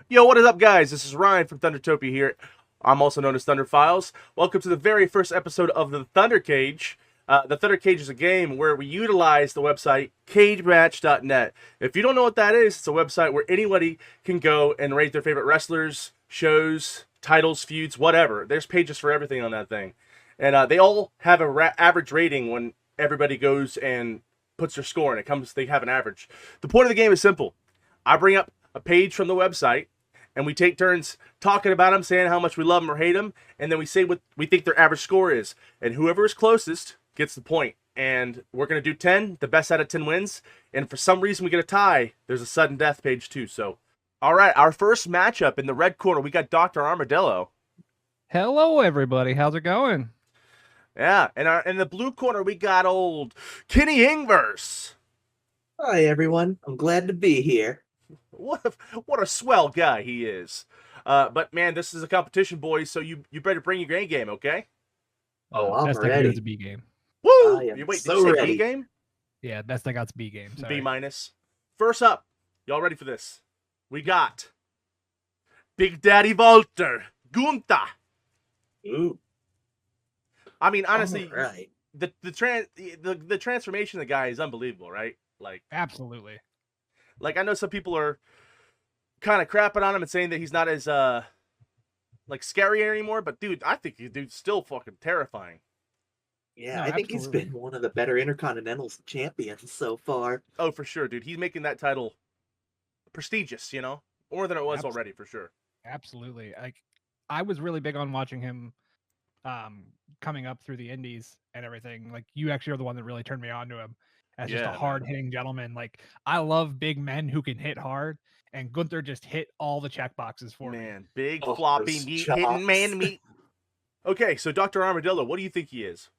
Yo, what is up, guys? This is Ryan from Thundertopia here. I'm also known as Thunder Files. Welcome to the very first episode of the ThunderCage. The ThunderCage is a game where we utilize the website cagematch.net. If you don't know what that is, it's a website where anybody can go and rate their favorite wrestlers, shows, titles, feuds, whatever. There's pages for everything on that thing. And they all have a average rating when everybody goes and puts their score, and they have an average. The point of the game is simple. I bring up a page from the website, and we take turns talking about them, saying how much we love them or hate them, and then we say what we think their average score is. And whoever is closest gets the point. And we're going to do 10. The best out of 10 wins. And for some reason we get a tie. There's a sudden death page too. So, all right, our first matchup in the red corner, we got Dr. Armadillo. Hello, everybody. How's it going? Yeah, and in the blue corner, we got old Kenny Ingverse. Hi, everyone. I'm glad to be here. What a swell guy he is. But man, this is a competition, boys. So you better bring your A game, okay? Oh, I'm best I can do ready. is a B game. Woo! I am Wait, so did you say ready. B game? Yeah, best I got's B game. Sorry. B minus. First up, y'all ready for this? We got Big Daddy Walter Gunther. Ooh, I mean, honestly, all right. the transformation of the guy is unbelievable, right? Absolutely. Like I know some people are kind of crapping on him and saying that he's not as scary anymore, but dude, I think the dude's still fucking terrifying. Yeah, No, I think he's absolutely. been one of the better Intercontinental champions so far. Oh, for sure, dude. He's making that title prestigious, more than it was Abs- already, for sure. Absolutely. I was really big on watching him coming up through the indies and everything. Like, you actually are the one that really turned me on to him as just a Yeah, man. hard-hitting gentleman. Like, I love big men who can hit hard, and Gunther just hit all the check boxes for me. Man, big Oh, floppy those meat chops. hitting man meat. Okay, so Dr. Armadillo, what do you think he is?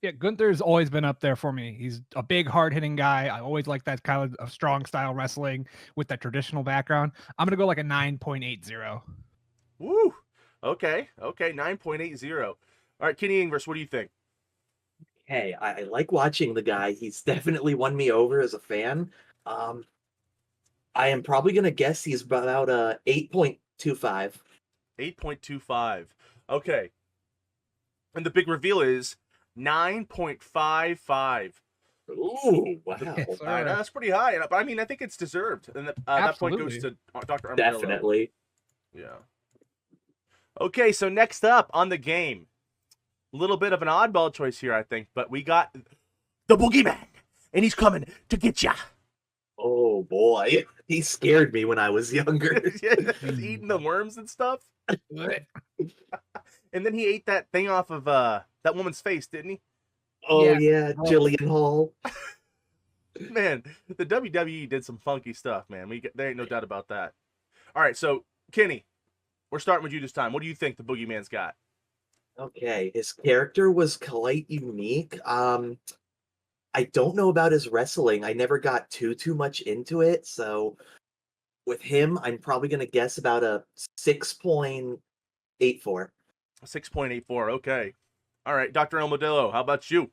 Yeah, Gunther's always been up there for me. He's a big, hard-hitting guy. I always like that kind of strong style wrestling with that traditional background. I'm gonna go like a 9.80. Woo! Okay, 9.80. All right, Kenny Ingverse, what do you think? Hey, I like watching the guy. He's definitely won me over as a fan. Um, I am probably gonna guess he's about 8.25. 8.25. Okay. And the big reveal is 9.55. Ooh, wow. Yes, sir. I know, that's pretty high, but I mean, I think it's deserved. And that point goes to Dr. Armadillo. Definitely. Yeah. Okay, so next up on the game, a little bit of an oddball choice here, I think, but we got the Boogeyman, and he's coming to get ya. Oh boy, he scared me when I was younger. He's eating the worms and stuff. And then he ate that thing off of that woman's face, didn't he? Oh Yeah. yeah, Jillian Hall. Man, the WWE did some funky stuff, man. There ain't no doubt about that. All right, so Kenny, we're starting with you this time. What do you think the Boogeyman's got? Okay, his character was quite unique. I don't know about his wrestling. I never got too much into it, so with him, I'm probably gonna guess about a 6.84. 6.84. Okay. All right, Dr. Armadillo, how about you?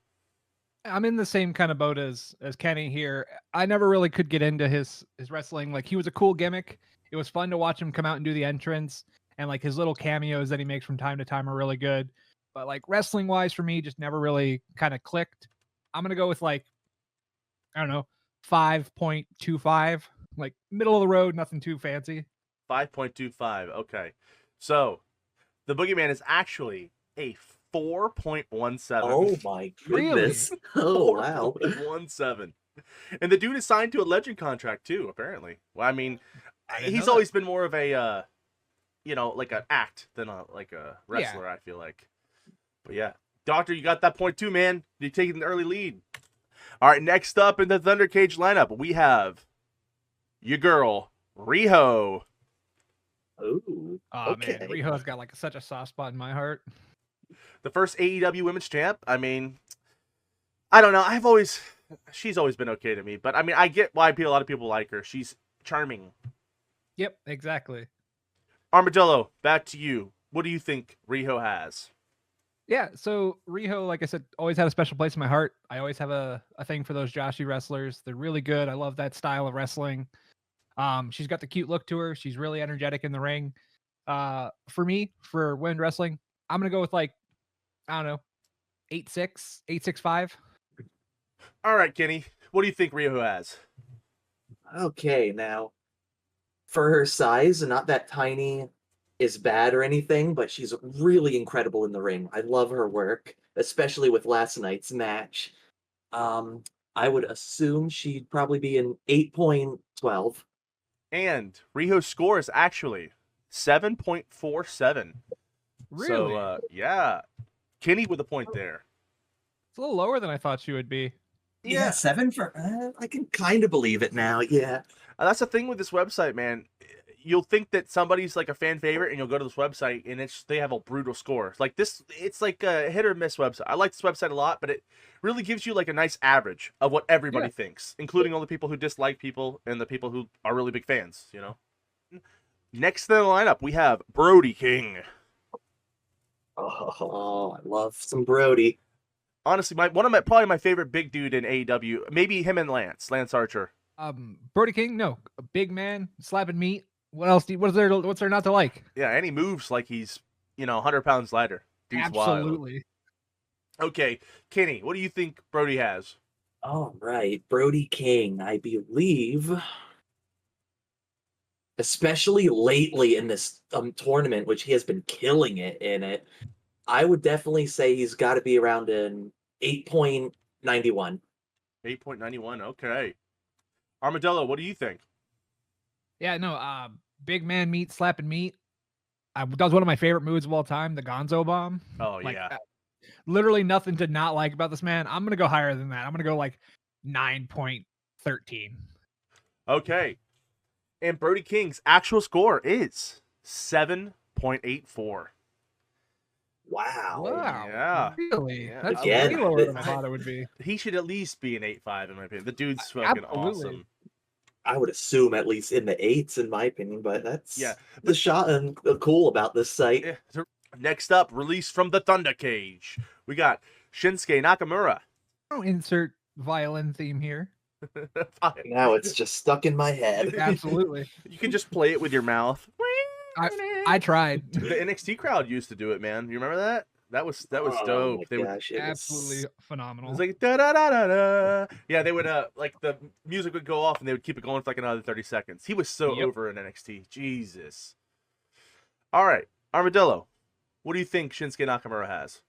I'm in the same kind of boat as Kenny here. I never really could get into his wrestling. Like, he was a cool gimmick. It was fun to watch him come out and do the entrance, and like his little cameos that he makes from time to time are really good. But like wrestling wise for me, just never really kind of clicked. I'm gonna go with like, I don't know, 5.25, like middle of the road, nothing too fancy. 5.25. Okay. So the Boogeyman is actually a 4.17. Oh my goodness. Oh wow. 4.17. And the dude is signed to a legend contract too, apparently. Well, I mean, I didn't he's know that. always been more of a like an act than like a wrestler, Yeah. I feel like. But yeah. Doctor, you got that point too, man. You're taking the early lead. All right, next up in the ThunderCage lineup, we have your girl, Riho. Ooh. Oh Okay. man, Riho's got like such a soft spot in my heart. The first AEW Women's Champ. I mean, I don't know. She's always been okay to me. But I mean, I get why a lot of people like her. She's charming. Yep, exactly. Armadillo, back to you. What do you think Riho has? Yeah, so Riho, like I said, always had a special place in my heart. I always have a thing for those Joshi wrestlers. They're really good. I love that style of wrestling. She's got the cute look to her. She's really energetic in the ring. For me, for women wrestling, I'm gonna go with like, I don't know, 8'6", 8'6'5". All right, Kenny, what do you think Rio has? Okay, now for her size, not that tiny is bad or anything, but she's really incredible in the ring. I love her work, especially with last night's match. Um, I would assume she'd probably be an 8.12. And Rio's score is actually 7.47. Really? So, yeah, Kenny with a point there. It's a little lower than I thought she would be. Yeah, 7 for. I can kind of believe it now. Yeah. That's the thing with this website, man. You'll think that somebody's like a fan favorite, and you'll go to this website, and they have a brutal score. Like this, it's like a hit or miss website. I like this website a lot, but it really gives you like a nice average of what everybody thinks, including all the people who dislike people and the people who are really big fans. You know. Next in the lineup, we have Brody King. Oh, I love some Brody. Honestly, probably my favorite big dude in AEW. Maybe him and Lance Archer. Brody King, no, a big man slapping meat. What else? What's there not to like? Yeah, and he moves like he's 100 pounds lighter. Dude's Absolutely. Wild. Okay, Kenny, what do you think Brody has? All right, Brody King, I believe, especially lately in this tournament, which he has been killing it in it. I would definitely say he's got to be around an 8.91. 8.91. Okay. Armadillo, what do you think? Yeah, no, big man meat slapping meat. That was one of my favorite moves of all time, the Gonzo bomb. Oh, yeah. Literally nothing to not like about this man. I'm going to go higher than that. I'm going to go like 9.13. Okay. And Brody King's actual score is 7.84. Wow. Yeah. Really? Yeah. That's Again, way lower than I thought it would be. He should at least be an 8.5 in my opinion. The dude's fucking awesome. I would assume at least in the 8s, in my opinion, but that's the shot and cool about this site. Yeah. Next up, released from the ThunderCage, we got Shinsuke Nakamura. I'll insert violin theme here. Now it's just stuck in my head. Absolutely. You can just play it with your mouth. I tried. The NXT crowd used to do it, man. You remember that? That was dope. They would absolutely phenomenal. It was like da da da da da. Yeah, they would like the music would go off and they would keep it going for like another 30 seconds. He was so over in NXT. Jesus. All right, Armadillo. What do you think Shinsuke Nakamura has?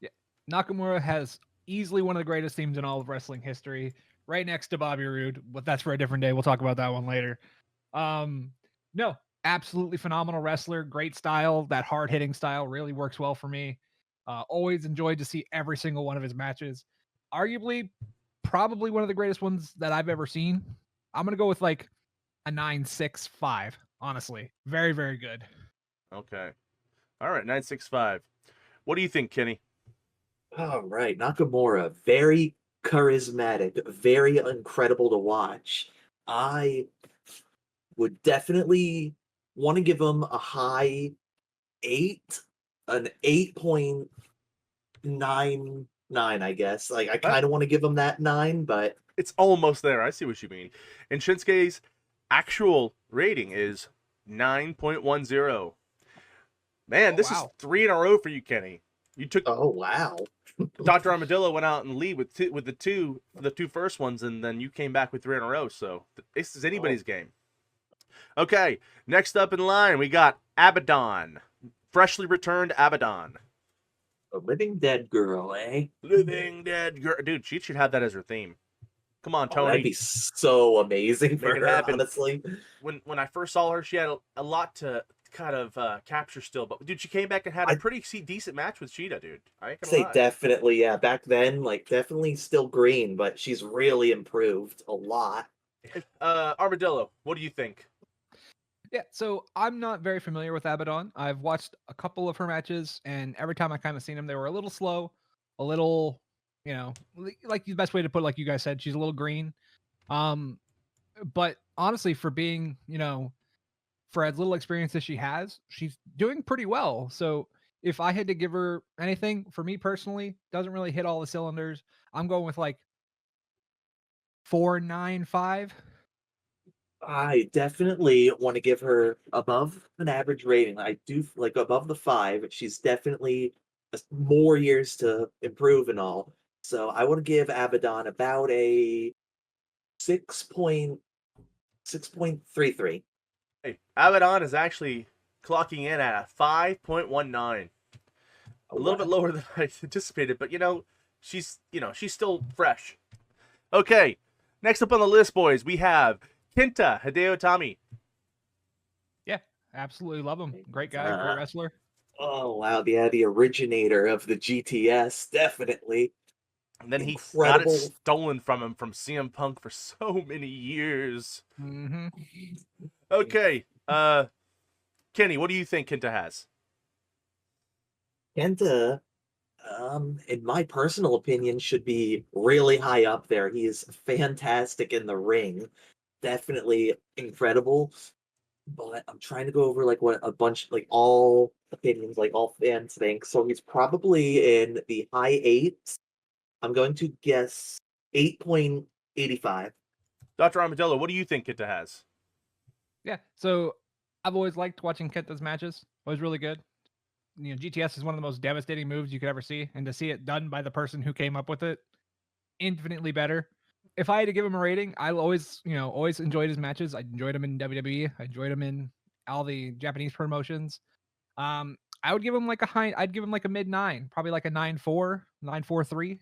Yeah, Nakamura has easily one of the greatest themes in all of wrestling history, right next to Bobby Roode. But that's for a different day. We'll talk about that one later. No, absolutely phenomenal wrestler, great style. That hard hitting style really works well for me. Always enjoyed to see every single one of his matches. Arguably, probably one of the greatest ones that I've ever seen. I'm gonna go with like a 9.65. Honestly, very, very good. Okay, all right, 9.65. What do you think, Kenny? All right, Nakamura, very charismatic, very incredible to watch. I would definitely want to give him a high 8, an 8.99, I guess. Like I kind of want to give him that 9, but it's almost there. I see what you mean. And Shinsuke's actual rating is 9.10. Man, this is 3 in a row for you, Kenny. You took. Oh wow. Dr. Armadillo went out and lead with the two first ones, and then you came back with 3 in a row. So this is anybody's game. Okay, next up in line we got Abaddon, freshly returned Abaddon. A living dead girl, eh? Living dead girl, dude. She should have that as her theme. Come on, Tony. That'd be so amazing for her, honestly. When I first saw her, she had a lot to kind of capture still, but dude, she came back and had a pretty decent match with Cheetah, dude. I can say definitely, yeah. Back then, like definitely still green, but she's really improved a lot. Armadillo, what do you think? Yeah, so I'm not very familiar with Abaddon. I've watched a couple of her matches, and every time I kind of seen them, they were a little slow, a little, like the best way to put it, like you guys said, she's a little green. But honestly, for being, for as little experience as she has, she's doing pretty well. So if I had to give her anything, for me personally, doesn't really hit all the cylinders. I'm going with like 4.95. I definitely want to give her above an average rating. I do like above the 5. She's definitely more years to improve and all. So I want to give Abaddon about a 6.33. Hey, Abaddon is actually clocking in at a 5.19. Oh, A little bit wow. lower than I anticipated, but she's still fresh. Okay, next up on the list, boys, we have Kenta Hideo Itami. Yeah, absolutely love him. Great guy, great Uh, wrestler. oh wow, yeah, the originator of the GTS, definitely And then he got it incredible. stolen from him from CM Punk for so many years. Hmm. Okay, Kenny, what do you think Kenta has? Kenta, in my personal opinion, should be really high up there. He is fantastic in the ring, definitely incredible. But I'm trying to go over like what a bunch, like all opinions, like all fans think. So he's probably in the high eights. I'm going to guess 8.85. Dr. Armadillo, what do you think Kenta has? Yeah, so I've always liked watching Kenta's matches. Always really good. GTS is one of the most devastating moves you could ever see, and to see it done by the person who came up with it, infinitely better. If I had to give him a rating, I always enjoyed his matches. I enjoyed him in WWE. I enjoyed him in all the Japanese promotions. I would give him like I'd give him like a mid 9, probably like a 9.4, 9.43.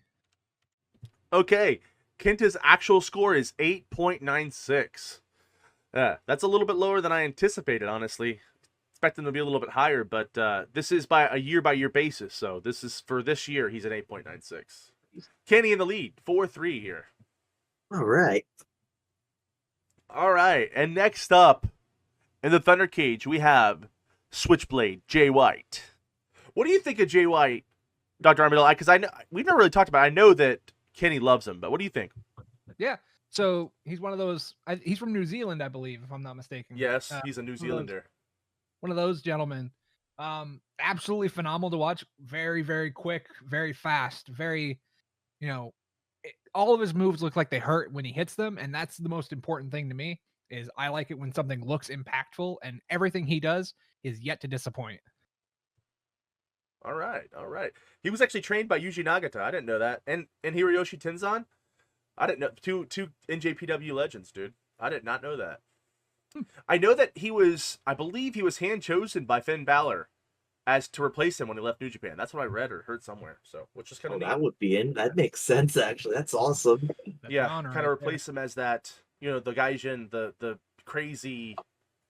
Okay, Kenta's actual score is 8.96. Yeah, that's a little bit lower than I anticipated, honestly. Expect him to be a little bit higher, but this is by year basis, so this is for this year, he's at 8.96. Kenny in the lead, 4-3 here. All right. All right, and next up in the Thunder Cage, we have Switchblade, Jay White. What do you think of Jay White, Dr. Armadillo? Because I know we've never really talked about it. I know that Kenny loves him, but what do you think? Yeah. So he's one of those. He's from New Zealand, I believe, if I'm not mistaken. Yes, he's a New One of those, Zealander. one of those gentlemen. Absolutely phenomenal to watch. Very, very quick, very fast, very, all of his moves look like they hurt when he hits them, and that's the most important thing to me. Is I like it when something looks impactful, and everything he does is yet to disappoint. All right, all right. He was actually trained by Yuji Nagata. I didn't know that. And Hiroyoshi Tenzan. I didn't know two NJPW legends, dude. I did not know that. I know that I believe he was hand chosen by Finn Balor as to replace him when he left New Japan. That's what I read or heard somewhere. So, which is kind Oh, of neat. that would be in. That makes sense, actually. That's awesome. That's Yeah, an honor kind of right there. replace him as that, the Gaijin, the crazy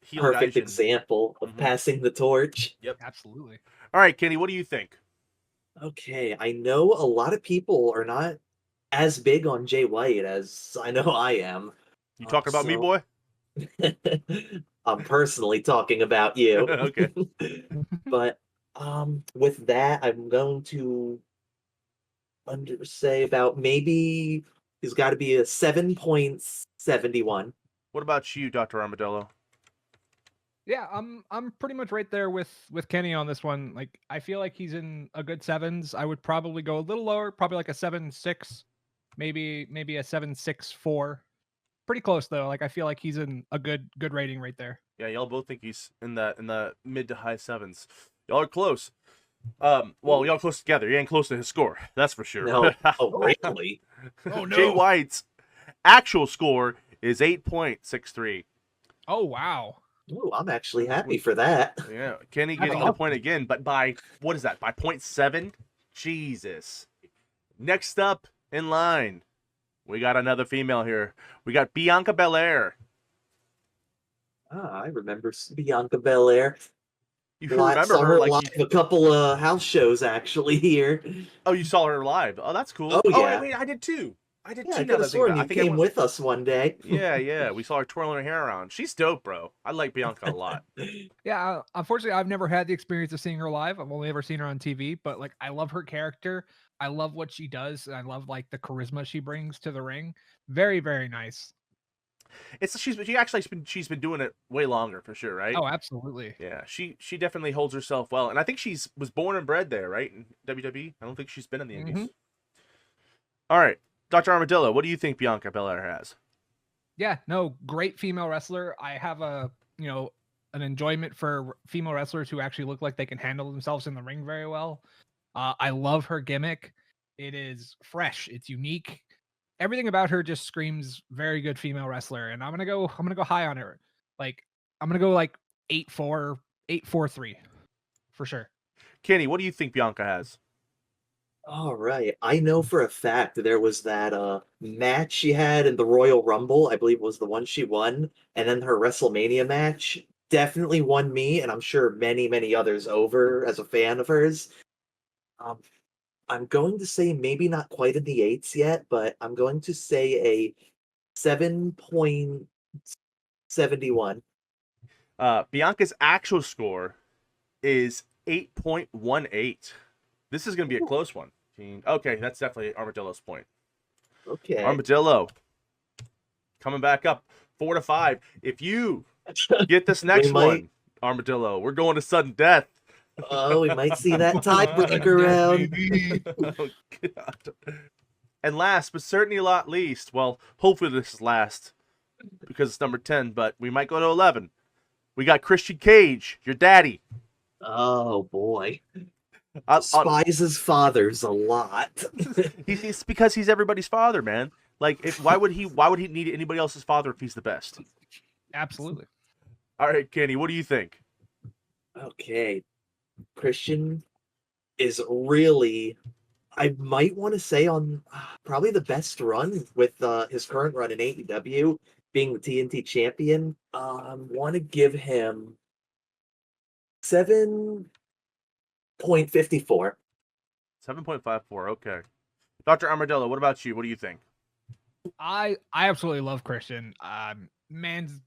heel Perfect Gaijin. example of Mhm. passing the torch. Yep. Absolutely. All right, Kenny, what do you think? Okay, I know a lot of people are not as big on Jay White as I know I am. You talking about me, So boy? I'm personally talking about you. Okay. But with that, I'm going to say about maybe he's got to be a 7.71. What about you, Dr. Armadillo? Yeah, I'm pretty much right there with Kenny on this one. Like I feel like he's in a good sevens. I would probably go a little lower, probably like a 7.6, maybe a 7.64. Pretty close though. Like I feel like he's in a good rating right there. Yeah, y'all both think he's in the mid to high sevens. Y'all are close. Well, y'all close together. You ain't close to his score. That's for sure. No, oh really? Oh no. Jay White's actual score is 8.63. Oh wow. Ooh, I'm actually happy for that. Yeah, Kenny That's getting the point again, but by what is that? By 0.7? Jesus. Next up in line, we got another female here. We got Bianca Belair. Ah, I remember Bianca Belair. You Saw remember her her like live a couple of house shows actually here. oh, you saw her live. Oh, that's cool. Oh, yeah. Wait, I did too. I did Yeah, too. I Now could that I have think about sworn it. I you think I came went. with us one day. Yeah. We saw her twirling her hair around. She's dope, bro. I like Bianca a lot. Yeah, unfortunately I've never had the experience of seeing her live. I've only ever seen her on TV, but like I love her character. I love what she does, and I love like the charisma she brings to the ring. Very, very nice. She's been doing it way longer for sure, right? Oh, absolutely. Yeah, she definitely holds herself well, and I think was born and bred there, right? In WWE. I don't think she's been in the Indies. Mhm. All right, Dr. Armadillo, what do you think Bianca Belair has? Yeah, no, great female wrestler. I have an enjoyment for female wrestlers who actually look like they can handle themselves in the ring very well. I love her gimmick. It is fresh. It's unique. Everything about her just screams very good female wrestler. And I'm gonna go high on her. Like I'm gonna go like 8-4, 8-4-3 for sure. Kenny, what do you think Bianca has? All right. I know for a fact there was that match she had in the Royal Rumble. I believe was the one she won, and then her WrestleMania match definitely won me, and I'm sure many, many others over as a fan of hers. Um, I'm going to say maybe not quite in the eights yet, but I'm going to say a 7.71. Bianca's actual score is 8.18. This is going to be a close one. Okay, that's definitely Armadillo's point. Okay. Armadillo coming back up 4-5. If you get this next one, Armadillo, we're going to sudden death. Oh, we might see that tiebreaker round. Oh, God. And last, but certainly not least, well, hopefully this is last because it's number 10, but we might go to 11. We got Christian Cage, your daddy. Oh, boy. Despises fathers a lot. It's because he's everybody's father, man. Like, why would he need anybody else's father if he's the best? Absolutely. All right, Kenny, what do you think? Okay. Christian is really, I might want to say on probably the best run with his current run in AEW, being the TNT champion. Want to give him 7.54. 7.54. Okay. Dr. Armadillo, what about you? What do you think? I absolutely love Christian. Man's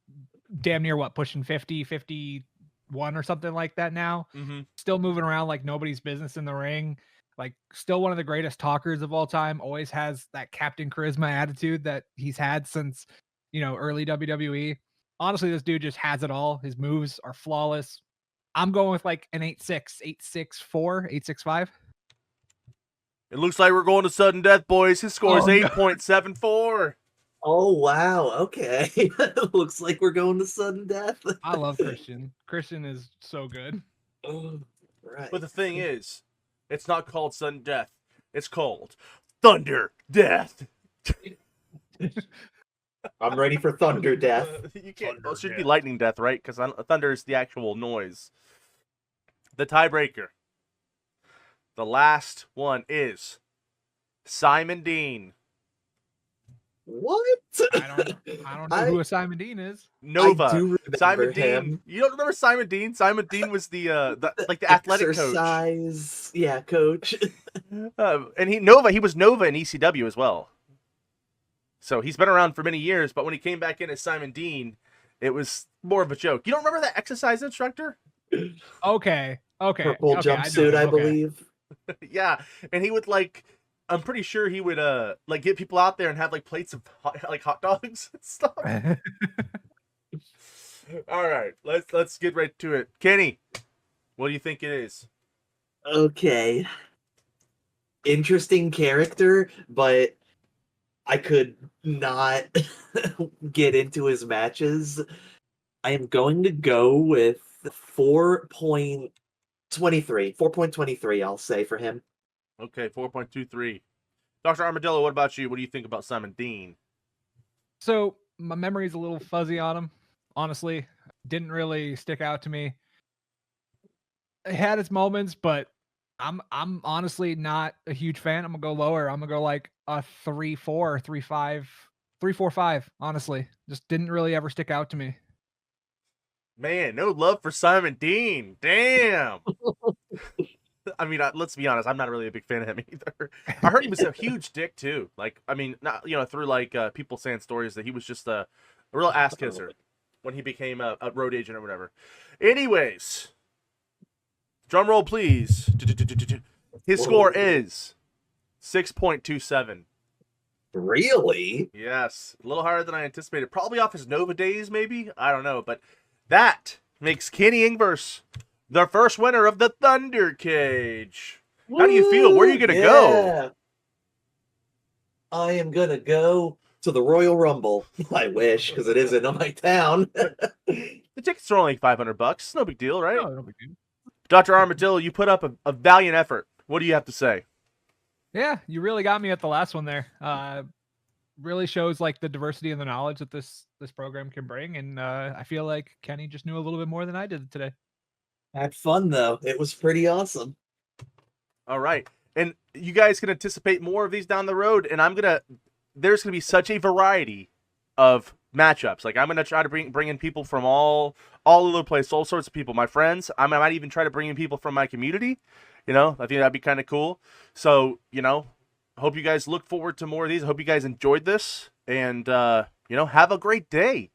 damn near pushing 50, 51 or something like that now. Mm-hmm. Still moving around like nobody's business in the ring. Like still one of the greatest talkers of all time. Always has that Captain Charisma attitude that he's had since, early WWE. Honestly, this dude just has it all. His moves are flawless. I'm going with like an 8-6, 8-6-4, 8-6-5. It looks like we're going to sudden death, boys. His score is 8.74. Oh, wow. Okay. Looks like we're going to sudden death. I love Christian. Christian is so good. Oh, right. But the thing is, it's not called sudden death. It's called Thunder Death. I'm ready for Thunder Death. You can't. Well, it should be lightning death, right? Because thunder is the actual noise. The tiebreaker. The last one is Simon Dean. What? I don't know who a Simon Dean is. Nova. I do remember Simon him. Dean. You don't remember Simon Dean? Simon Dean was the athletic exercise, coach. And Nova. He was Nova in ECW as well. So he's been around for many years. But when he came back in as Simon Dean, it was more of a joke. You don't remember that exercise instructor? Okay. Purple jumpsuit, I believe. Yeah, and he would I'm pretty sure he would get people out there and have plates of hot dogs and stuff. All right, let's get right to it. Kenny, what do you think it is? Okay. Interesting character, but I could not get into his matches. I am going to go with 4.23. 4.23, I'll say for him. Okay, 4.23. Dr. Armadillo, what about you? What do you think about Simon Dean? So my memory's a little fuzzy on him. Honestly, didn't really stick out to me. It had its moments, but I'm honestly not a huge fan. I'm gonna go lower. I'm gonna go like a 3-4, 3-5, 3-4-5. Honestly, just didn't really ever stick out to me. Man, no love for Simon Dean. Damn. I mean, let's be honest. I'm not really a big fan of him either. I heard he was a huge dick too. Not through people saying stories that he was just a real ass kisser when he became a road agent or whatever. Anyways, drum roll, please. His score is 6.27. Really? Yes, a little higher than I anticipated. Probably off his Nova days, maybe. I don't know, but that makes Kenny Ingverse the first winner of the ThunderCage. How do you feel? Where are you going to go? I am going to go to the Royal Rumble. I wish, because it is in my town. The tickets are only $500. No big deal, right? No big deal. Dr. Armadillo, you put up a valiant effort. What do you have to say? Yeah, you really got me at the last one there. Really shows like the diversity and the knowledge that this program can bring, and I feel like Kenny just knew a little bit more than I did today. Had fun though. It was pretty awesome. All right. And you guys can anticipate more of these down the road, and there's gonna be such a variety of matchups. Like I'm gonna try to bring in people from all over the place, all sorts of people. My friends. I might even try to bring in people from my community. I think that'd be kind of cool. So, hope you guys look forward to more of these. I hope you guys enjoyed this, and have a great day.